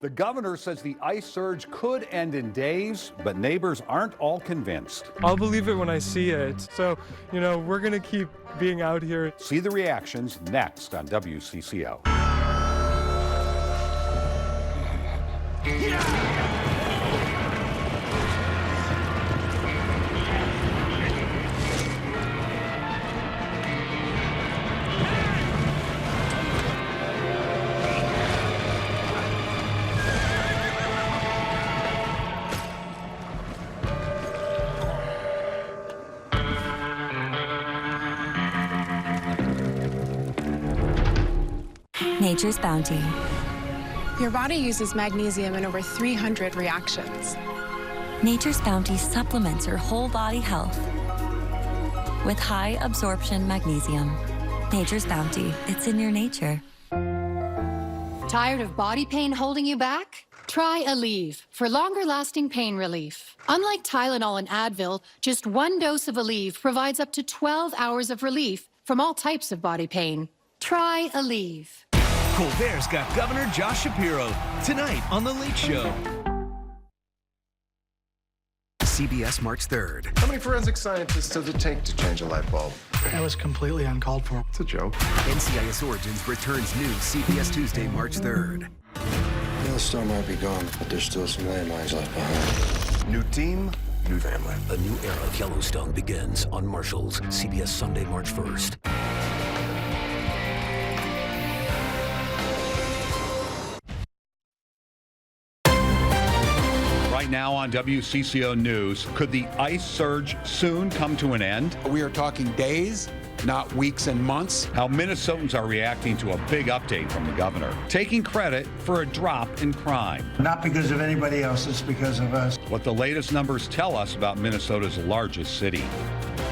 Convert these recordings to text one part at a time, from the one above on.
The governor says the ice surge could end in days, but neighbors aren't all convinced. I'll believe it when I see it. So, we're going to keep being out here. See the reactions next on WCCO. Nature's Bounty. Your body uses magnesium in over 300 reactions. Nature's Bounty supplements your whole body health with high absorption magnesium. Nature's Bounty, it's in your nature. Tired of body pain holding you back? Try Aleve for longer-lasting pain relief. Unlike Tylenol and Advil, just one dose of Aleve provides up to 12 hours of relief from all types of body pain. Try Aleve. Colbert's got Governor Josh Shapiro tonight on The Late Show. CBS March 3rd. How many forensic scientists does it take to change a light bulb? That was completely uncalled for. It's a joke. NCIS Origins returns new CBS Tuesday, March 3rd. The storm might be gone, but there's still some landmines left behind. New team, new family. A new era of Yellowstone begins on Marshall's CBS Sunday, March 1st. Right now on WCCO News, could the ice surge soon come to an end? We are talking days, not weeks and months. How Minnesotans are reacting to a big update from the governor, taking credit for a drop in crime. Not because of anybody else, it's because of us. What the latest numbers tell us about Minnesota's largest city.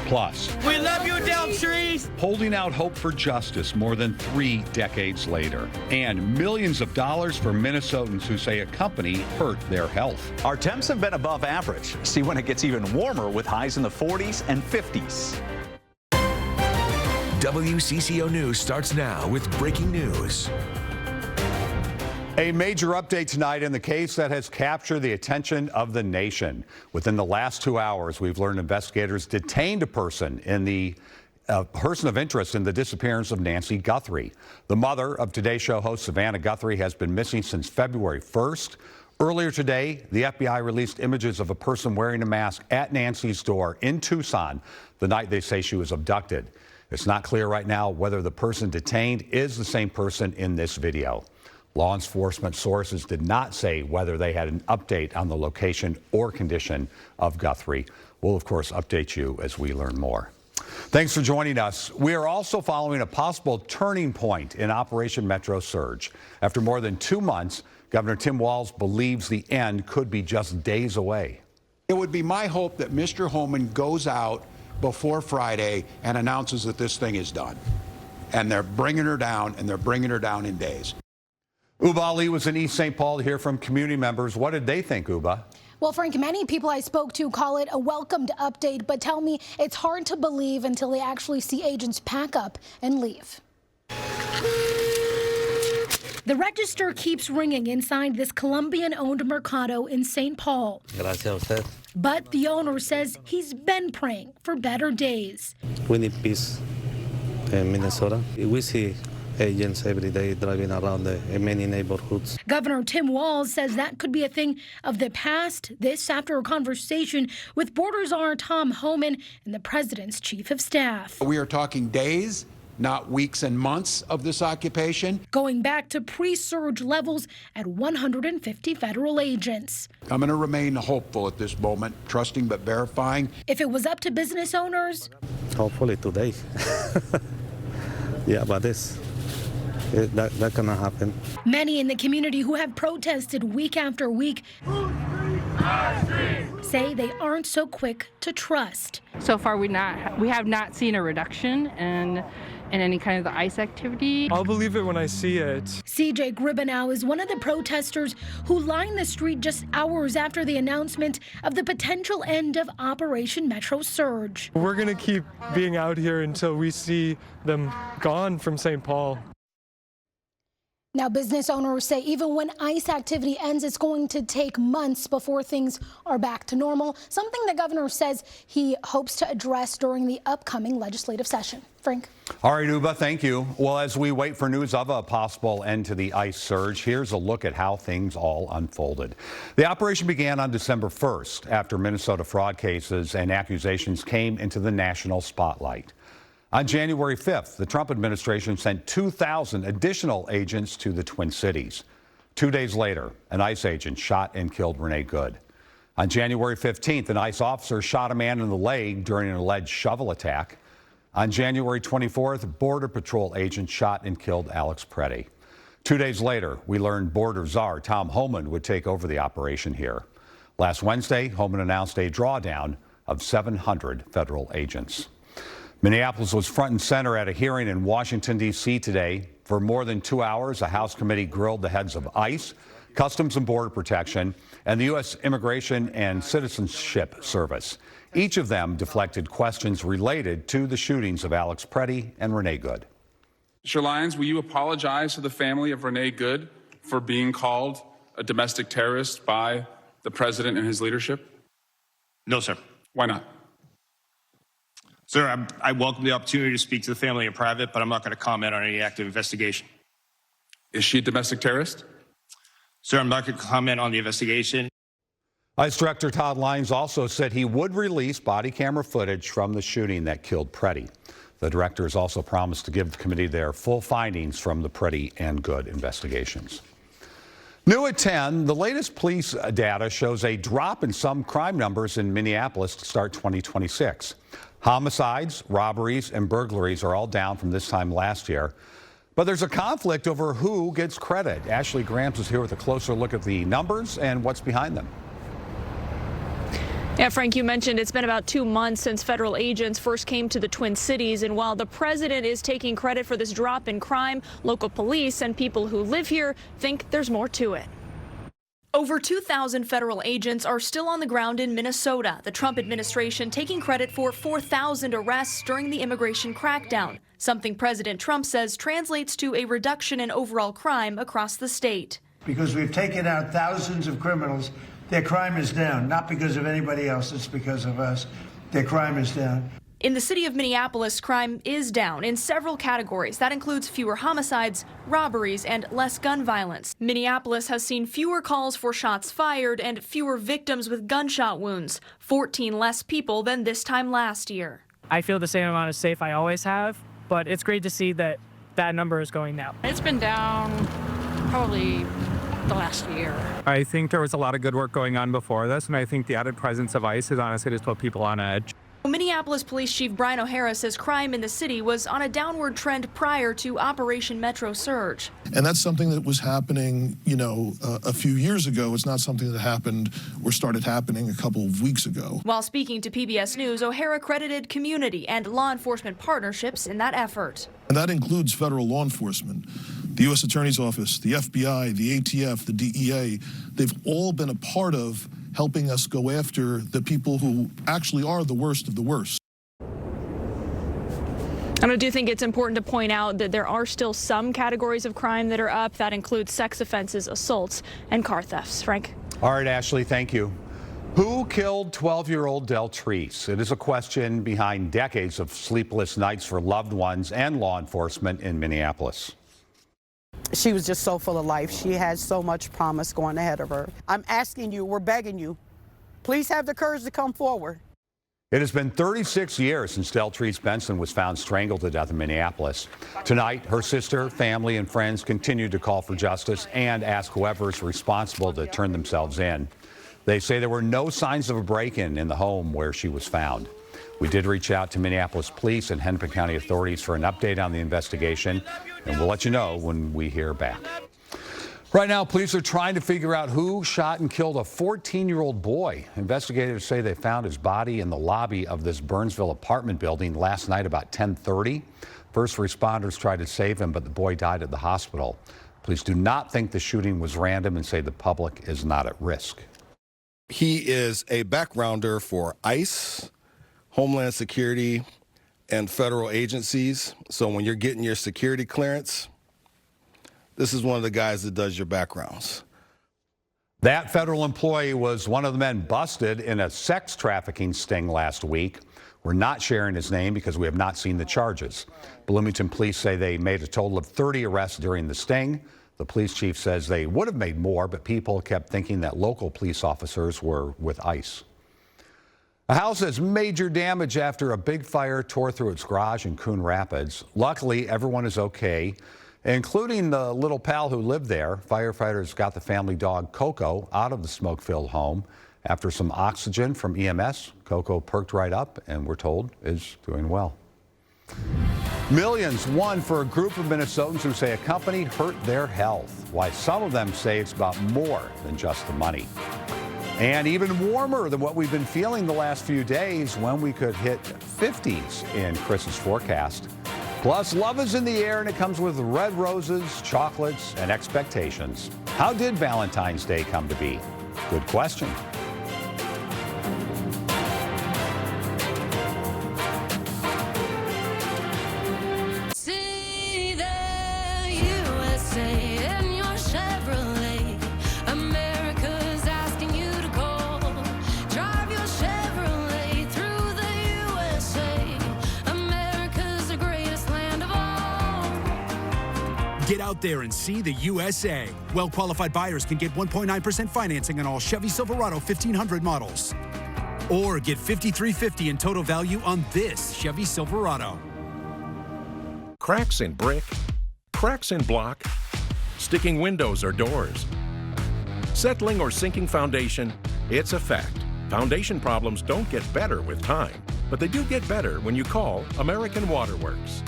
Plus, we love you, Delm Trees! Holding out hope for justice more than 3 decades later. And millions of dollars for Minnesotans who say a company hurt their health. Our temps have been above average. See when it gets even warmer with highs in the 40s and 50s. WCCO News starts now with breaking news. A major update tonight in the case that has captured the attention of the nation. Within the last 2 hours, we've learned investigators detained a person of interest in the disappearance of Nancy Guthrie. The mother of Today Show host Savannah Guthrie has been missing since February 1st. Earlier today, the FBI released images of a person wearing a mask at Nancy's door in Tucson the night they say she was abducted. It's not clear right now whether the person detained is the same person in this video. Law enforcement sources did not say whether they had an update on the location or condition of Guthrie. We'll, of course, update you as we learn more. Thanks for joining us. We are also following a possible turning point in Operation Metro Surge. After more than 2 months, Governor Tim Walz believes the end could be just days away. It would be my hope that Mr. Holman goes out before Friday and announces that this thing is done. And they're bringing her down, and they're bringing her down in days. Uba Ali was in East St. Paul to hear from community members. What did they think, Uba? Well, Frank, many people I spoke to call it a welcomed update, but tell me it's hard to believe until they actually see agents pack up and leave. The register keeps ringing inside this Colombian-owned Mercado in St. Paul. But the owner says he's been praying for better days. We need peace in Minnesota. We see agents every day driving around in many neighborhoods. Governor Tim Walz says that could be a thing of the past. This after a conversation with Border Czar Tom Homan and the president's chief of staff. We are talking days, not weeks and months of this occupation. Going back to pre-surge levels at 150 federal agents. I'm going to remain hopeful at this moment, trusting but verifying. If it was up to business owners. Hopefully today. Yeah, but that cannot happen. Many in the community who have protested week after week say they aren't so quick to trust. So far, we have not seen a reduction in any kind of the ICE activity. I'll believe it when I see it. CJ Gribenow is one of the protesters who lined the street just hours after the announcement of the potential end of Operation Metro Surge. We're going to keep being out here until we see them gone from St. Paul. Now, business owners say even when ICE activity ends, it's going to take months before things are back to normal, something the governor says he hopes to address during the upcoming legislative session. Frank. All right, Uba, thank you. Well, as we wait for news of a possible end to the ICE surge, here's a look at how things all unfolded. The operation began on December 1st after Minnesota fraud cases and accusations came into the national spotlight. On January 5th, the Trump administration sent 2,000 additional agents to the Twin Cities. 2 days later, an ICE agent shot and killed Renee Good. On January 15th, an ICE officer shot a man in the leg during an alleged shovel attack. On January 24th, Border Patrol agents shot and killed Alex Preddy. 2 days later, we learned border czar Tom Homan would take over the operation here. Last Wednesday, Homan announced a drawdown of 700 federal agents. Minneapolis was front and center at a hearing in Washington, D.C. today. For more than 2 hours, a House committee grilled the heads of ICE, Customs and Border Protection, and the U.S. Immigration and Citizenship Service. Each of them deflected questions related to the shootings of Alex Preddy and Renee Good. Mr. Lyons, will you apologize to the family of Renee Good for being called a domestic terrorist by the president and his leadership? No, sir. Why not? Sir, I welcome the opportunity to speak to the family in private, but I'm not going to comment on any active investigation. Is she a domestic terrorist? Sir, I'm not going to comment on the investigation. ICE Director Todd Lyons also said he would release body camera footage from the shooting that killed Preddy. The director has also promised to give the committee their full findings from the Preddy and Good investigations. New at 10, the latest police data shows a drop in some crime numbers in Minneapolis to start 2026. Homicides, robberies, and burglaries are all down from this time last year. But there's a conflict over who gets credit. Ashley Grams is here with a closer look at the numbers and what's behind them. Yeah, Frank, you mentioned it's been about 2 months since federal agents first came to the Twin Cities. And while the president is taking credit for this drop in crime, local police and people who live here think there's more to it. Over 2,000 federal agents are still on the ground in Minnesota, the Trump administration taking credit for 4,000 arrests during the immigration crackdown, something President Trump says translates to a reduction in overall crime across the state. Because we've taken out thousands of criminals, their crime is down, not because of anybody else, it's because of us. Their crime is down. In the city of Minneapolis, crime is down in several categories. That includes fewer homicides, robberies, and less gun violence. Minneapolis has seen fewer calls for shots fired and fewer victims with gunshot wounds, 14 less people than this time last year. I feel the same amount of safe I always have, but it's great to see that that number is going down. It's been down probably the last year. I think there was a lot of good work going on before this, and I think the added presence of ICE has honestly just put people on edge. Minneapolis Police Chief Brian O'Hara says crime in the city was on a downward trend prior to Operation Metro Surge. And that's something that was happening, a few years ago. It's not something that happened or started happening a couple of weeks ago. While speaking to PBS News, O'Hara credited community and law enforcement partnerships in that effort. And that includes federal law enforcement, the U.S. Attorney's Office, the FBI, the ATF, the DEA. They've all been a part of helping us go after the people who actually are the worst of the worst. And I do think it's important to point out that there are still some categories of crime that are up. That includes sex offenses, assaults, and car thefts. Frank? All right, Ashley, thank you. Who killed 12-year-old Deltrice? It is a question behind decades of sleepless nights for loved ones and law enforcement in Minneapolis. She was just so full of life. She had so much promise going ahead of her. I'm asking you, we're begging you, please have the courage to come forward. It has been 36 years since Deltrice Benson was found strangled to death in Minneapolis. Tonight, her sister, family, and friends continue to call for justice and ask whoever is responsible to turn themselves in. They say there were no signs of a break-in in the home where she was found. We did reach out to Minneapolis police and Hennepin County authorities for an update on the investigation, and we'll let you know when we hear back. Right now, police are trying to figure out who shot and killed a 14-year-old boy. Investigators say they found his body in the lobby of this Burnsville apartment building last night about 10:30. First responders tried to save him, but the boy died at the hospital. Police do not think the shooting was random and say the public is not at risk. He is a backgrounder for ICE, Homeland Security, and federal agencies. So when you're getting your security clearance, this is one of the guys that does your backgrounds. That federal employee was one of the men busted in a sex trafficking sting last week. We're not sharing his name because we have not seen the charges. Bloomington police say they made a total of 30 arrests during the sting. The police chief says they would have made more, but people kept thinking that local police officers were with ICE. A house has major damage after a big fire tore through its garage in Coon Rapids. Luckily, everyone is okay, including the little pal who lived there. Firefighters got the family dog Coco out of the smoke-filled home. After some oxygen from EMS, Coco perked right up and we're told is doing well. Millions won for a group of Minnesotans who say a company hurt their health. Why some of them say it's about more than just the money. And even warmer than what we've been feeling the last few days when we could hit 50s in Chris's forecast. Plus, love is in the air and it comes with red roses, chocolates, and expectations. How did Valentine's Day come to be? Good question. See the USA in your Chevrolet. America's asking you to call. Drive your Chevrolet through the USA. America's the greatest land of all. Get out there and see the USA. Well-qualified buyers can get 1.9% financing on all Chevy Silverado 1500 models. Or get $5,350 in total value on this Chevy Silverado. Cracks in brick, cracks in block, sticking windows or doors. Settling or sinking foundation, it's a fact. Foundation problems don't get better with time, but they do get better when you call American Waterworks.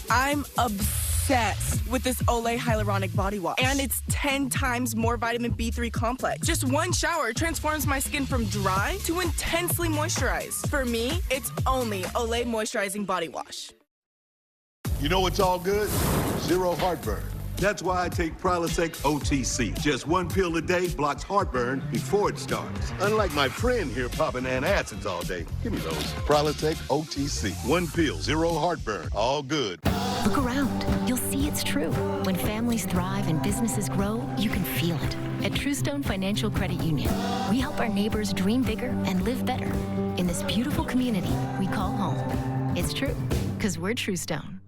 I'm obsessed with this Olay Hyaluronic Body Wash. And it's 10 times more vitamin B3 complex. Just one shower transforms my skin from dry to intensely moisturized. For me, it's only Olay Moisturizing Body Wash. You know what's all good? Zero heartburn. That's why I take Prilosec OTC. Just one pill a day blocks heartburn before it starts. Unlike my friend here popping antacids all day. Give me those. Prilosec OTC. One pill, zero heartburn. All good. Look around. You'll see it's true. When families thrive and businesses grow, you can feel it. At Truestone Financial Credit Union, we help our neighbors dream bigger and live better in this beautiful community we call home. It's true, because we're Truestone.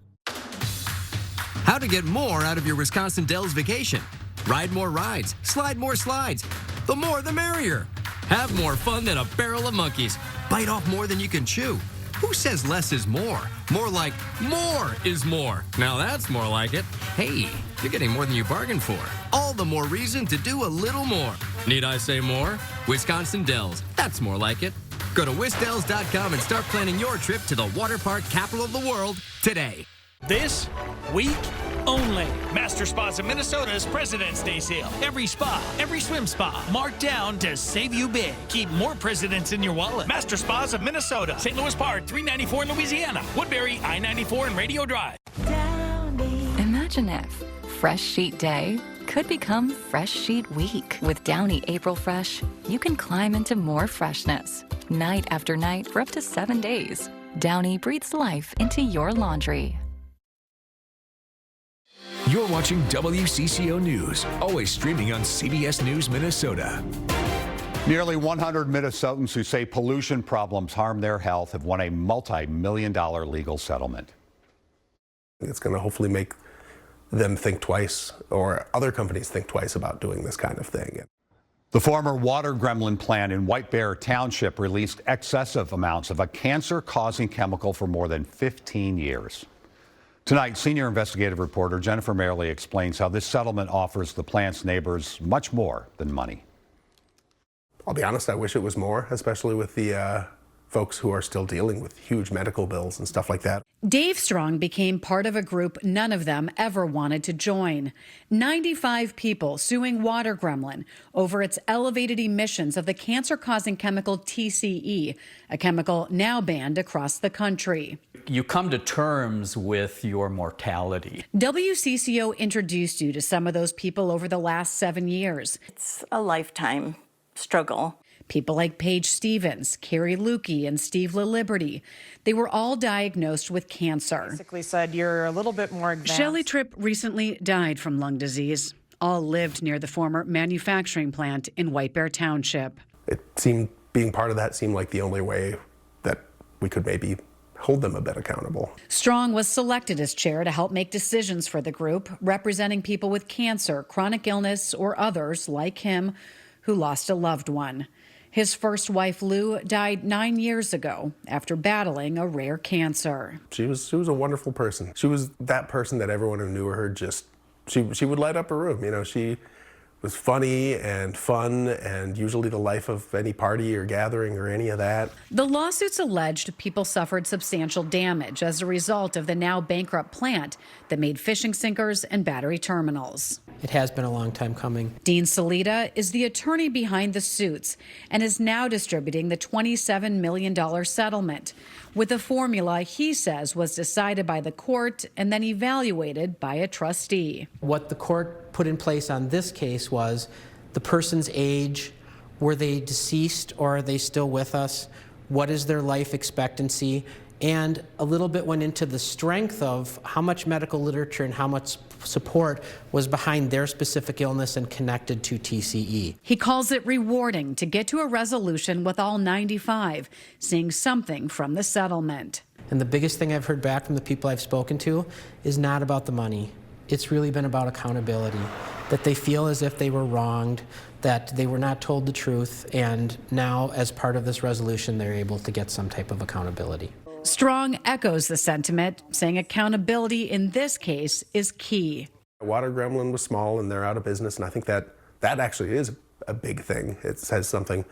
How to get more out of your Wisconsin Dells vacation. Ride more rides, slide more slides. The more, the merrier. Have more fun than a barrel of monkeys. Bite off more than you can chew. Who says less is more? More like more is more. Now that's more like it. Hey, you're getting more than you bargained for. All the more reason to do a little more. Need I say more? Wisconsin Dells. That's more like it. Go to wisdells.com and start planning your trip to the water park capital of the world today. This week only. Master Spas of Minnesota's President's Day sale. Every spa, every swim spa, marked down to save you big. Keep more presidents in your wallet. Master Spas of Minnesota. St. Louis Park, 394 in Louisiana. Woodbury, I-94 and Radio Drive. Imagine if Fresh Sheet Day could become Fresh Sheet Week. With Downy April Fresh, you can climb into more freshness. Night after night for up to 7 days. Downy breathes life into your laundry. You're watching WCCO News, always streaming on CBS News Minnesota. Nearly 100 Minnesotans who say pollution problems harm their health have won a multi-million-dollar legal settlement. It's going to hopefully make them think twice, or other companies think twice about doing this kind of thing. The former water gremlin plant in White Bear Township released excessive amounts of a cancer-causing chemical for more than 15 years. Tonight, senior investigative reporter Jennifer Merrily explains how this settlement offers the plant's neighbors much more than money. I'll be honest, I wish it was more, especially with the folks who are still dealing with huge medical bills and stuff like that. Dave Strong became part of a group none of them ever wanted to join. 95 people suing Water Gremlin over its elevated emissions of the cancer-causing chemical TCE, a chemical now banned across the country. You come to terms with your mortality. WCCO introduced you to some of those people over the last 7 years. It's a lifetime struggle. People like Paige Stevens, Carrie Lukey, and Steve LaLiberty. They were all diagnosed with cancer. Basically said you're a little bit more advanced. Shelley Tripp recently died from lung disease. All lived near the former manufacturing plant in White Bear Township. It seemed, being part of that seemed like the only way that we could maybe hold them a bit accountable. Strong was selected as chair to help make decisions for the group, representing people with cancer, chronic illness, or others like him who lost a loved one. His first wife, Lou, died 9 years ago after battling a rare cancer. She was a wonderful person. She was that person that everyone who knew her just, she would light up a room. You know, she was funny and fun and usually the life of any party or gathering or any of that. The lawsuits alleged people suffered substantial damage as a result of the now bankrupt plant that made fishing sinkers and battery terminals. It has been a long time coming. Dean Salita is the attorney behind the suits and is now distributing the $27 million settlement with a formula he says was decided by the court and then evaluated by a trustee. What the court put in place on this case was the person's age, were they deceased or are they still with us, what is their life expectancy, and a little bit went into the strength of how much medical literature and how much support was behind their specific illness and connected to TCE. He calls it rewarding to get to a resolution with all 95 seeing something from the settlement. And the biggest thing I've heard back from the people I've spoken to is not about the money. It's really been about accountability, that they feel as if they were wronged, that they were not told the truth, and now as part of this resolution they're able to get some type of accountability. Strong echoes the sentiment, saying accountability in this case is key. Water Gremlin was small and they're out of business, and I think that actually is a big thing. It says something,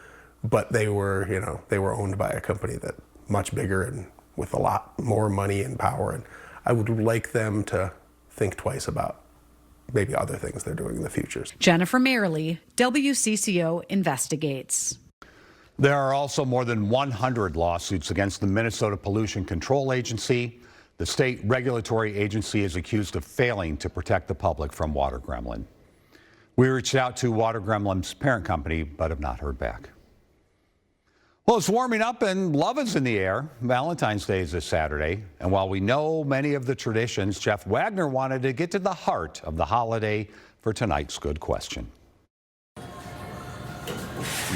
but they were, you know, they were owned by a company that much bigger and with a lot more money and power, and I would like them to think twice about maybe other things they're doing in the future. Jennifer Merrily, WCCO Investigates. There are also more than 100 lawsuits against the Minnesota Pollution Control Agency. The state regulatory agency is accused of failing to protect the public from Water Gremlin. We reached out to Water Gremlin's parent company, but have not heard back. Well, it's warming up and love is in the air. Valentine's Day is this Saturday. And while we know many of the traditions, Jeff Wagner wanted to get to the heart of the holiday for tonight's Good Question.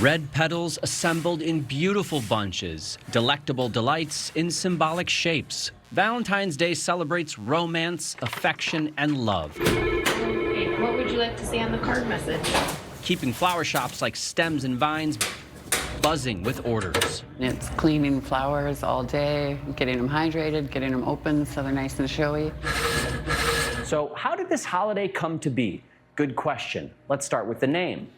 Red petals assembled in beautiful bunches, delectable delights in symbolic shapes. Valentine's Day celebrates romance, affection, and love. Hey, what would you like to see on the card message? Keeping flower shops like Stems and Vines buzzing with orders. It's cleaning flowers all day, getting them hydrated, getting them open so they're nice and showy. So how did this holiday come to be? Good question. Let's start with the name.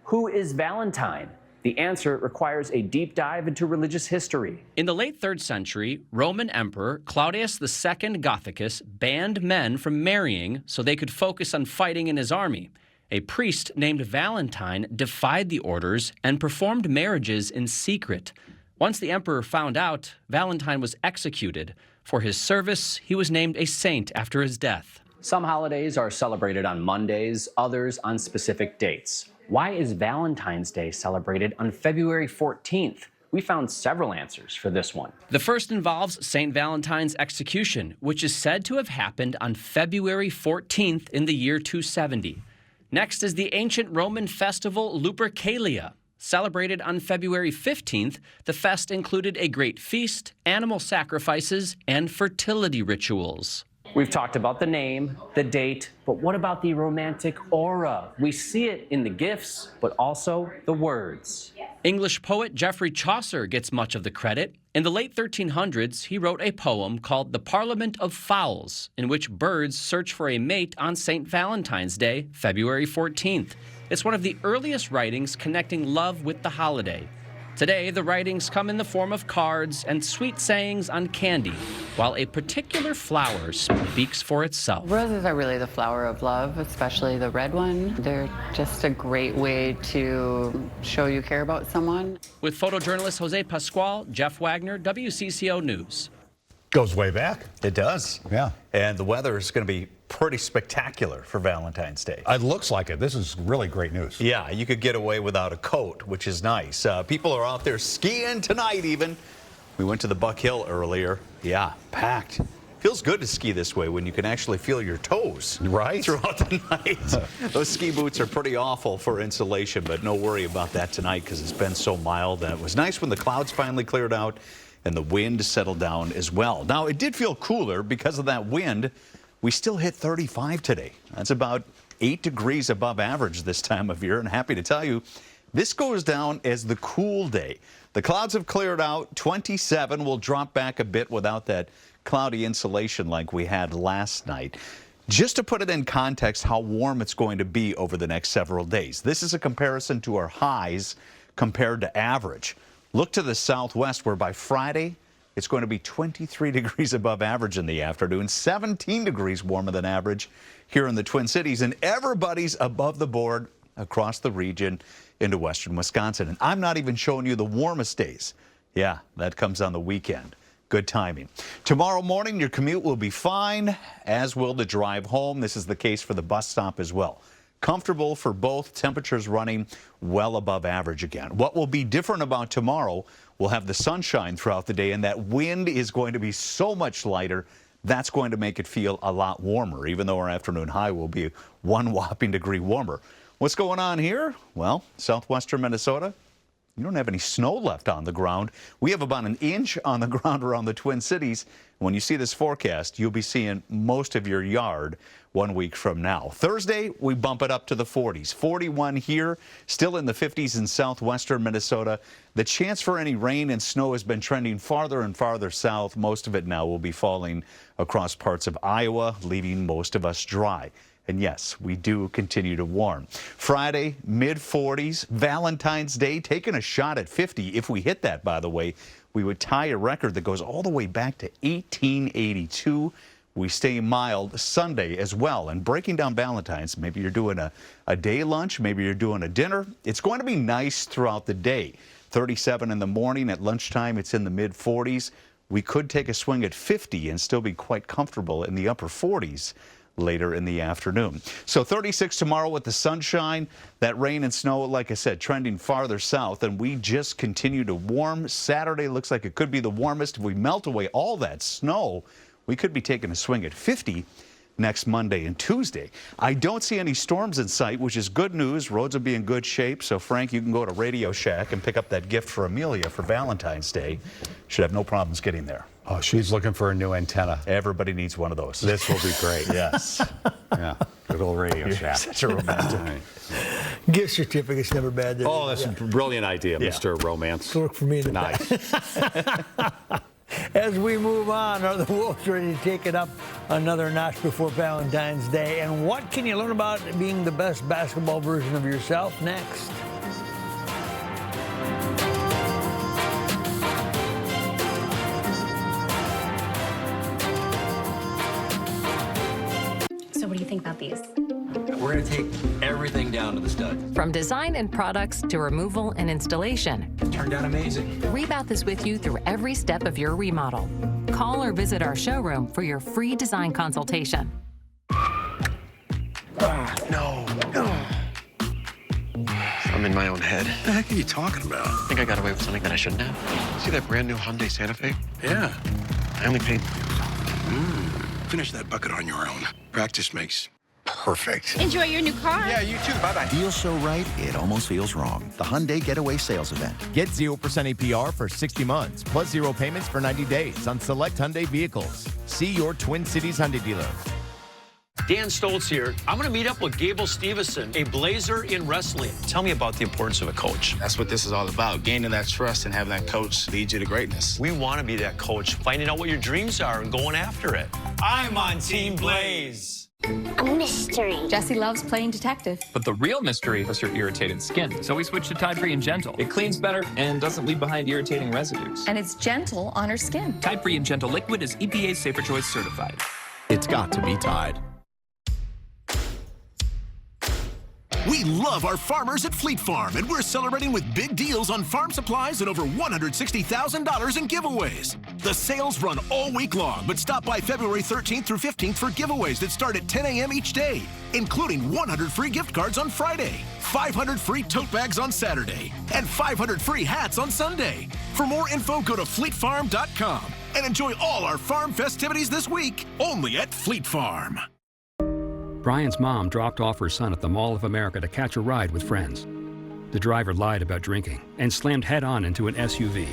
Who is Valentine? The answer requires a deep dive into religious history. In the late 3rd century, Roman Emperor Claudius II Gothicus banned men from marrying so they could focus on fighting in his army. A priest named Valentine defied the orders and performed marriages in secret. Once the emperor found out, Valentine was executed. For his service, he was named a saint after his death. Some holidays are celebrated on Mondays, others on specific dates. Why is Valentine's Day celebrated on February 14th? We found several answers for this one. The first involves St. Valentine's execution, which is said to have happened on February 14th in the year 270. Next is the ancient Roman festival Lupercalia. Celebrated on February 15th, the fest included a great feast, animal sacrifices, and fertility rituals. We've talked about the name, the date, but what about the romantic aura? We see it in the gifts, but also the words. English poet Geoffrey Chaucer gets much of the credit. In the late 1300s, he wrote a poem called The Parliament of Fowls, in which birds search for a mate on St. Valentine's Day, February 14th. It's one of the earliest writings connecting love with the holiday. Today, the writings come in the form of cards and sweet sayings on candy, while a particular flower speaks for itself. Roses are really the flower of love, especially the red one. They're just a great way to show you care about someone. With photojournalist Jose Pascual, Jeff Wagner, WCCO News. Goes way back. It does. Yeah. And the weather is going to be pretty spectacular for Valentine's Day. It looks like it. This is really great news. Yeah, you could get away without a coat, which is nice. People are out there skiing tonight even. We went to the Buck Hill earlier. Yeah, packed. Feels good to ski this way when you can actually feel your toes throughout the night. Those ski boots are pretty awful for insulation, but no worry about that tonight because it's been so mild. And it was nice when the clouds finally cleared out and the wind settled down as well. Now, it did feel cooler because of that wind. We still hit 35 today. That's about 8 degrees above average this time of year. And happy to tell you, this goes down as the cool day. The clouds have cleared out. 27 will drop back a bit without that cloudy insulation like we had last night. Just to put it in context how warm it's going to be over the next several days. This is a comparison to our highs compared to average. Look to the southwest where by Friday it's going to be 23 degrees above average in the afternoon, 17 degrees warmer than average here in the Twin Cities, and everybody's above the board across the region into western Wisconsin. And I'm not even showing you the warmest days. Yeah, that comes on the weekend. Good timing. Tomorrow morning, your commute will be fine, as will the drive home. This is the case for the bus stop as well. Comfortable for both, temperatures running well above average again. What will be different about tomorrow, we'll have the sunshine throughout the day, and that wind is going to be so much lighter. That's going to make it feel a lot warmer, even though our afternoon high will be 1 whopping degree warmer. What's going on here? Well, southwestern Minnesota. You don't have any snow left on the ground. We have about an inch on the ground around the Twin Cities. When you see this forecast, you'll be seeing most of your yard 1 week from now. Thursday, we bump it up to the 40s. 41 here, still in the 50s in southwestern Minnesota. The chance for any rain and snow has been trending farther and farther south. Most of it now will be falling across parts of Iowa, leaving most of us dry. And yes, we do continue to warm. Friday, mid-40s. Valentine's Day, taking a shot at 50. If we hit that, by the way, we would tie a record that goes all the way back to 1882. We stay mild Sunday as well. And breaking down Valentine's, maybe you're doing a day lunch, maybe you're doing a dinner. It's going to be nice throughout the day. 37 in the morning. At lunchtime, it's in the mid-40s. We could take a swing at 50 and still be quite comfortable in the upper 40s. Later in the afternoon. So 36 tomorrow with the sunshine. That rain and snow, like I said, trending farther south, and we just continue to warm. Saturday looks like it could be the warmest. If we melt away all that snow, we could be taking a swing at 50 next Monday and Tuesday. I don't see any storms in sight, which is good news. Roads will be in good shape. So, Frank, you can go to Radio Shack and pick up that gift for Amelia for Valentine's Day. Should have no problems getting there. Oh, she's looking for a new antenna. Everybody needs one of those. This will be great. Yes. Yeah. Good old Radio Shack. Such a romantic. Gift certificate's never bad. Oh, that's a brilliant idea, Mr. Romance. It's worked for me in the past. As we move on, are the Wolves ready to take it up another notch before Valentine's Day? And what can you learn about being the best basketball version of yourself next? So what do you think about these? We're going to take everything down to the stud. From design and products to removal and installation. Turned out amazing. Rebath is with you through every step of your remodel. Call or visit our showroom for your free design consultation. No. I'm in my own head. What the heck are you talking about? I think I got away with something that I shouldn't have. See that brand new Hyundai Santa Fe? Yeah. I only paid... Finish that bucket on your own. Practice makes perfect. Enjoy your new car. Yeah, you too. Bye-bye. Feels so right, it almost feels wrong. The Hyundai Getaway Sales Event. Get 0% APR for 60 months, plus 0 payments for 90 days on select Hyundai vehicles. See your Twin Cities Hyundai dealer. Dan Stoltz here. I'm going to meet up with Gable Stevenson, a Blazer in wrestling. Tell me about the importance of a coach. That's what this is all about, gaining that trust and having that coach lead you to greatness. We want to be that coach, finding out what your dreams are and going after it. I'm on Team Blaze. A mystery. Jesse loves playing detective. But the real mystery was her irritated skin. So we switched to Tide Free and Gentle. It cleans better and doesn't leave behind irritating residues. And it's gentle on her skin. Tide Free and Gentle Liquid is EPA Safer Choice certified. It's got to be Tide. We love our farmers at Fleet Farm, and we're celebrating with big deals on farm supplies and over $160,000 in giveaways. The sales run all week long, but stop by February 13th through 15th for giveaways that start at 10 a.m. each day, including 100 free gift cards on Friday, 500 free tote bags on Saturday, and 500 free hats on Sunday. For more info, go to fleetfarm.com and enjoy all our farm festivities this week, only at Fleet Farm. Brian's mom dropped off her son at the Mall of America to catch a ride with friends. The driver lied about drinking and slammed head-on into an SUV.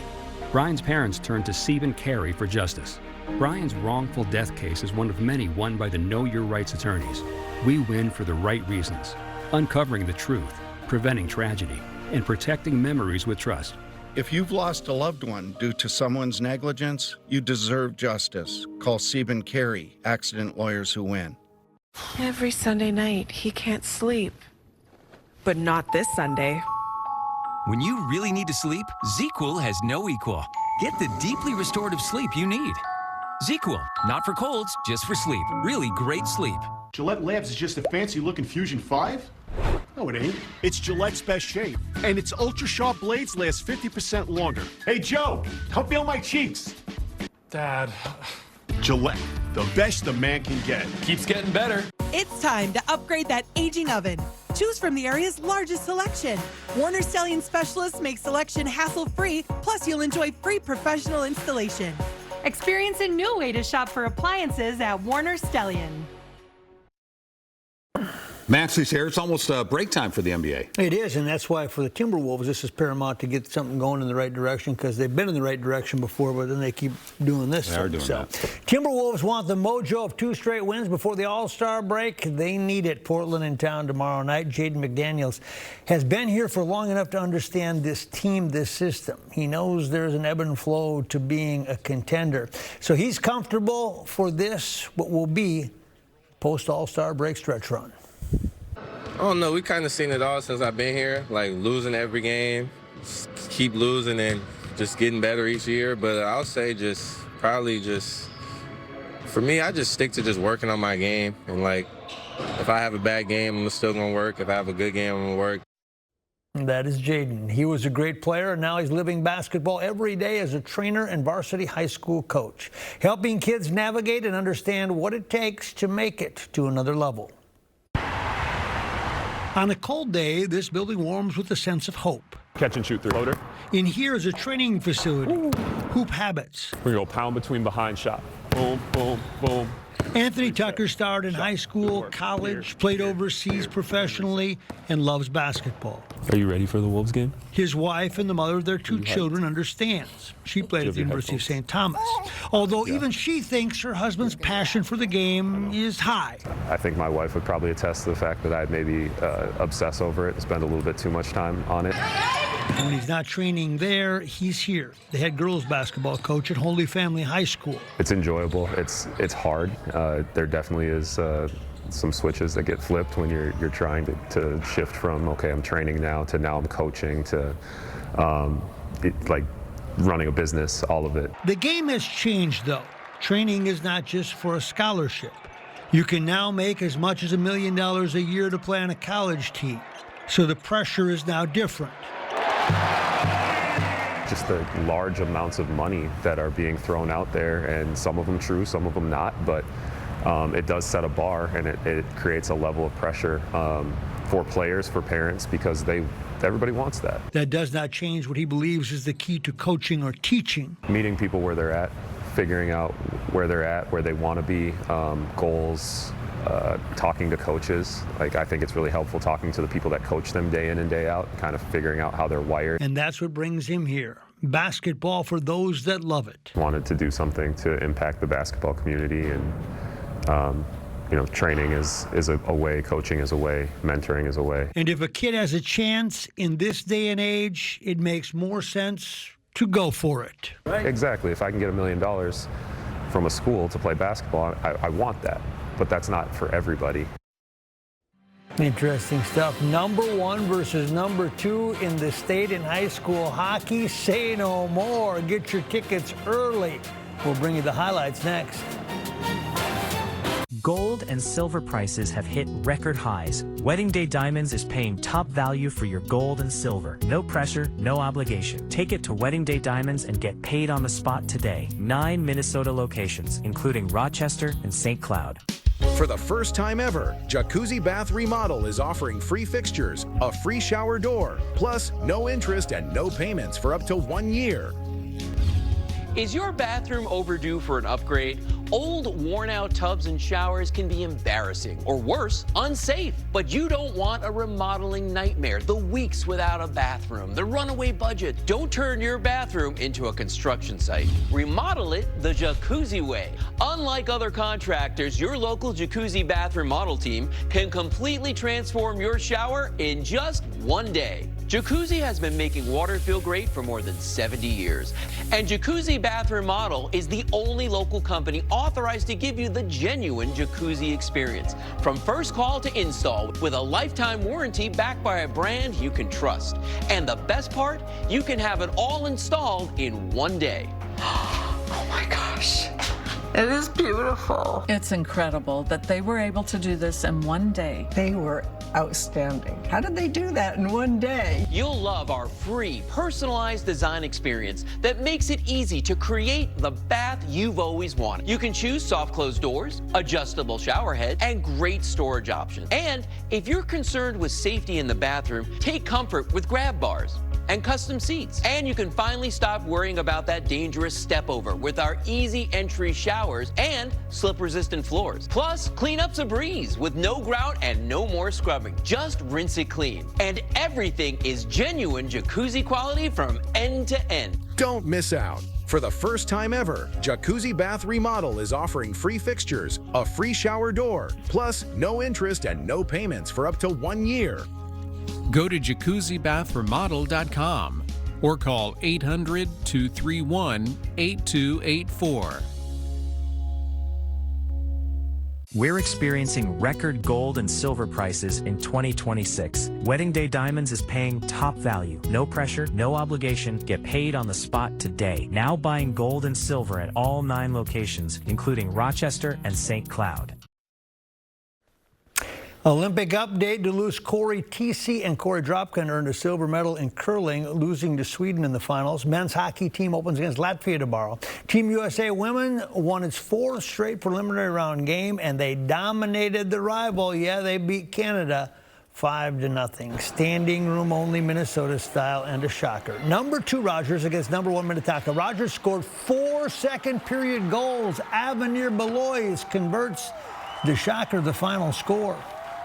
Brian's parents turned to Stephen Carey for justice. Brian's wrongful death case is one of many won by the Know Your Rights attorneys. We win for the right reasons, uncovering the truth, preventing tragedy, and protecting memories with trust. If you've lost a loved one due to someone's negligence, you deserve justice. Call Stephen Carey, Accident Lawyers Who Win. Every Sunday night, he can't sleep. But not this Sunday. When you really need to sleep, ZQL has no equal. Get the deeply restorative sleep you need. ZQL, not for colds, just for sleep. Really great sleep. Gillette Labs is just a fancy-looking Fusion 5? No, it ain't. It's Gillette's best shave. And its ultra-sharp blades last 50% longer. Hey, Joe, help feel my cheeks. Dad. Gillette, the best a man can get. Keeps getting better. It's time to upgrade that aging oven. Choose from the area's largest selection. Warner Stellian specialists make selection hassle-free, plus you'll enjoy free professional installation. Experience a new way to shop for appliances at Warner Stellian. Maxie's here. It's almost break time for the NBA. It is, and that's why for the Timberwolves, this is paramount to get something going in the right direction, because they've been in the right direction before, but then they keep doing this. They are doing that. Timberwolves want the mojo of 2 straight wins before the All-Star break. They need it. Portland in town tomorrow night. Jaden McDaniels has been here for long enough to understand this team, this system. He knows there's an ebb and flow to being a contender. So he's comfortable for this, what will be post-All-Star break stretch run. I don't know. We kind of seen it all since I've been here, like losing every game, keep losing and just getting better each year. But I'll say for me, I just stick to just working on my game. And like, if I have a bad game, I'm still going to work. If I have a good game, I'm going to work. That is Jaden. He was a great player, and now he's living basketball every day as a trainer and varsity high school coach, helping kids navigate and understand what it takes to make it to another level. On a cold day, this building warms with a sense of hope. Catch and shoot through floater. In here is a training facility. Ooh. Hoop habits. We go pound between behind shot. Boom, boom, boom. Anthony Tucker starred in high school, college, played overseas professionally, and loves basketball. Are you ready for the Wolves game? His wife and the mother of their 2 children understands. She played at the University of St. Thomas, although even she thinks her husband's passion for the game is high. I think my wife would probably attest to the fact that I'd maybe obsess over it and spend a little bit too much time on it. When he's not training there, he's here, the head girls basketball coach at Holy Family High School. It's enjoyable. It's hard. There definitely is some switches that get flipped when you're trying to shift from, okay, I'm training now, to now I'm coaching, to like running a business, all of it. The game has changed, though. Training is not just for a scholarship. You can now make as much as $1 million a year to play on a college team. So the pressure is now different. Just the large amounts of money that are being thrown out there, and some of them true, some of them not, but it does set a bar, and it creates a level of pressure for players, for parents, because everybody wants that. That does not change what he believes is the key to coaching or teaching. Meeting people where they're at, figuring out where they're at, where they want to be, goals, talking to coaches. Like, I think it's really helpful talking to the people that coach them day in and day out, kind of figuring out how they're wired. And that's what brings him here. Basketball for those that love it. Wanted to do something to impact the basketball community, and training is a way, coaching is a way, mentoring is a way. And if a kid has a chance in this day and age, it makes more sense to go for it. Right? Exactly. If I can get $1 million from a school to play basketball, I want that. But that's not for everybody. Interesting stuff. Number 1 versus number 2 in the state in high school hockey. Say no more. Get your tickets early. We'll bring you the highlights next. Gold and silver prices have hit record highs. Wedding Day Diamonds is paying top value for your gold and silver. No pressure, no obligation. Take it to Wedding Day Diamonds and get paid on the spot today. 9 Minnesota locations, including Rochester and St. Cloud. For the first time ever, Jacuzzi Bath Remodel is offering free fixtures, a free shower door, plus no interest and no payments for up to 1 year. Is your bathroom overdue for an upgrade? Old, worn-out tubs and showers can be embarrassing, or worse, unsafe. But you don't want a remodeling nightmare, the weeks without a bathroom, the runaway budget. Don't turn your bathroom into a construction site. Remodel it the Jacuzzi way. Unlike other contractors, your local Jacuzzi bath remodel team can completely transform your shower in just 1 day. Jacuzzi has been making water feel great for more than 70 years. And Jacuzzi Bath Remodel is the only local company authorized to give you the genuine jacuzzi experience. From first call to install, with a lifetime warranty backed by a brand you can trust. And the best part, you can have it all installed in 1 day. Oh my gosh. It is beautiful. It's incredible that they were able to do this in 1 day. They were outstanding. How did they do that in 1 day? You'll love our free, personalized design experience that makes it easy to create the bath you've always wanted. You can choose soft close doors, adjustable shower head, and great storage options. And if you're concerned with safety in the bathroom, take comfort with grab bars and custom seats. And you can finally stop worrying about that dangerous step over with our easy entry showers and slip-resistant floors. Plus, cleanup's a breeze with no grout and no more scrubbing. Just rinse it clean. And everything is genuine jacuzzi quality from end to end. Don't miss out. For the first time ever, Jacuzzi Bath Remodel is offering free fixtures, a free shower door, plus no interest and no payments for up to 1 year. Go to jacuzzibathremodel.com or call 800-231-8284. We're experiencing record gold and silver prices in 2026. Wedding Day Diamonds is paying top value. No pressure, no obligation. Get paid on the spot today. Now buying gold and silver at all 9 locations, including Rochester and St. Cloud. Olympic update. Duluth's Corey Tisi and Corey Dropkin earned a silver medal in curling, losing to Sweden in the finals. Men's hockey team opens against Latvia tomorrow. Team USA Women won its 4th straight preliminary round game, and they dominated the rival. Yeah, they beat Canada 5-0. Standing room only Minnesota style, and a shocker. Number 2 Rogers against number 1 Minnetonka. Rogers scored 4 second period goals. Avenir Belois converts the shocker, the final score.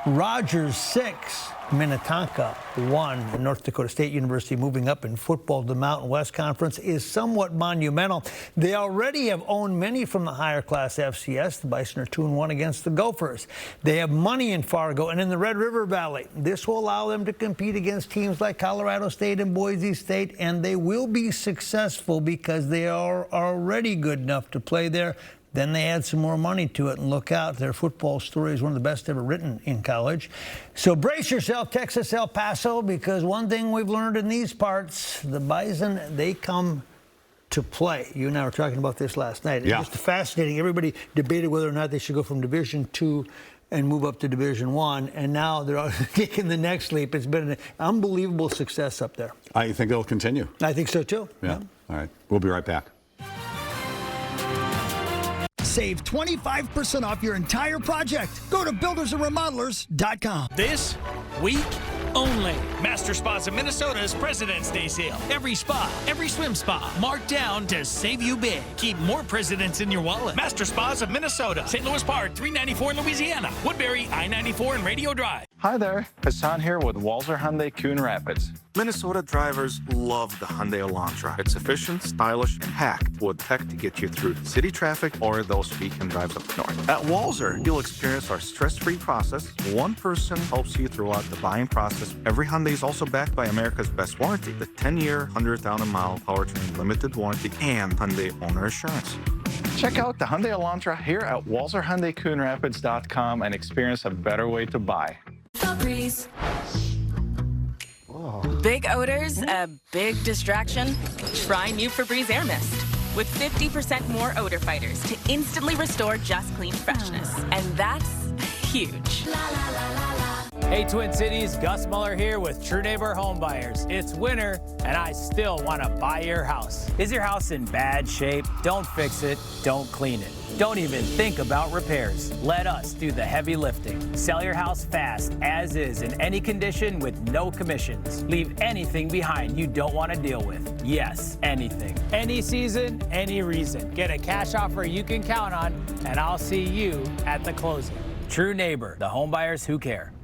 Rogers 6, Minnetonka 1. North Dakota State University moving up in football to the Mountain West Conference is somewhat monumental. They already have owned many from the higher class FCS. The Bison are 2-1 against the Gophers. They have money in Fargo and in the Red River Valley. This will allow them to compete against teams like Colorado State and Boise State, and they will be successful because they are already good enough to play there. Then they add some more money to it, and look out. Their football story is one of the best ever written in college. So brace yourself, Texas El Paso, because one thing we've learned in these parts, the Bison, they come to play. You and I were talking about this last night. Yeah. It's just fascinating. Everybody debated whether or not they should go from Division II and move up to Division I, and now they're taking the next leap. It's been an unbelievable success up there. I think they'll continue. I think so, too. Yeah. All right. We'll be right back. Save 25% off your entire project. Go to buildersandremodelers.com. This week only. Master Spas of Minnesota's President's Day sale. Every spa, every swim spa, marked down to save you big. Keep more presidents in your wallet. Master Spas of Minnesota. St. Louis Park, 394 in Louisiana. Woodbury, I-94 and Radio Drive. Hi there, Hassan here with Walzer Hyundai Coon Rapids. Minnesota drivers love the Hyundai Elantra. It's efficient, stylish, and packed with tech to get you through city traffic or those weekend drives up north. At Walzer, you'll experience our stress-free process. One person helps you throughout the buying process. Every Hyundai is also backed by America's best warranty, the 10-year, 100,000-mile powertrain limited warranty and Hyundai owner assurance. Check out the Hyundai Elantra here at WalzerHyundaiCoonRapids.com and experience a better way to buy. Febreze. Big odors, a big distraction? Try new Febreze Air Mist. with 50% more odor fighters to instantly restore just clean freshness. And that's huge. Hey Twin Cities, Gus Muller here with True Neighbor Home Buyers. It's winter and I still want to buy your house. Is your house in bad shape? Don't fix it, don't clean it. Don't even think about repairs. Let us do the heavy lifting. Sell your house fast, as is, in any condition with no commissions. Leave anything behind you don't want to deal with. Yes, anything. Any season, any reason. Get a cash offer you can count on, and I'll see you at the closing. True Neighbor, the home buyers who care.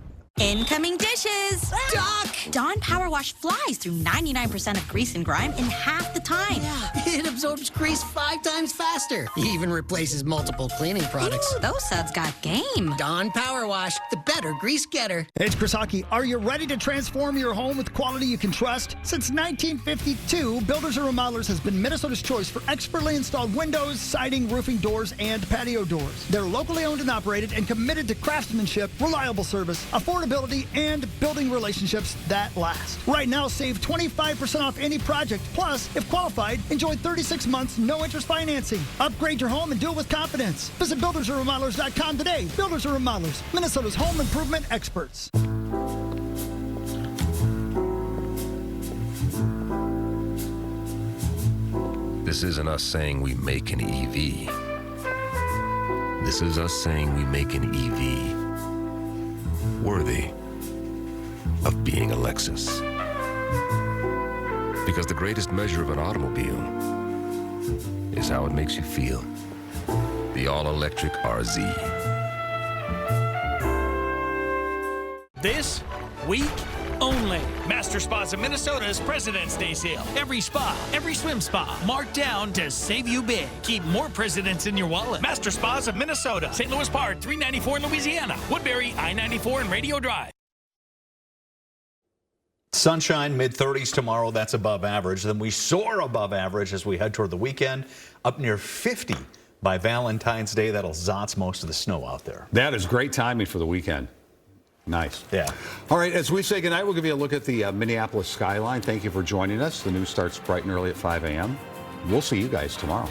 Incoming dishes! Doc! Dawn Power Wash flies through 99% of grease and grime in half the time. Yeah, it absorbs grease 5 times faster. Even replaces multiple cleaning products. Ooh, those suds got game. Dawn Power Wash, the better grease getter. Hey, it's Chris Hockey. Are you ready to transform your home with quality you can trust? Since 1952, Builders and Remodelers has been Minnesota's choice for expertly installed windows, siding, roofing, doors, and patio doors. They're locally owned and operated and committed to craftsmanship, reliable service, affordability, and building relationships that last. Right now, save 25% off any project. Plus, if qualified, enjoy 36 months no-interest financing. Upgrade your home and do it with confidence. Visit buildersandremodelers.com today. Builders and Remodelers, Minnesota's home improvement experts. This isn't us saying we make an EV. This is us saying we make an EV worthy of being a Lexus. Because the greatest measure of an automobile is how it makes you feel. The all-electric RZ. This week only. Master Spas of Minnesota's President's Day sale. Every spa, every swim spa, marked down to save you big. Keep more presidents in your wallet. Master Spas of Minnesota. St. Louis Park, 394 in Louisiana. Woodbury, I-94 and Radio Drive. Sunshine, mid-30s tomorrow. That's above average. Then we soar above average as we head toward the weekend, up near 50 by Valentine's Day. That'll zotz most of the snow out there. That is great timing for the weekend. Nice. Yeah. All right, as we say goodnight, we'll give you a look at the Minneapolis skyline. Thank you for joining us. The news starts bright and early at 5 a.m. We'll see you guys tomorrow.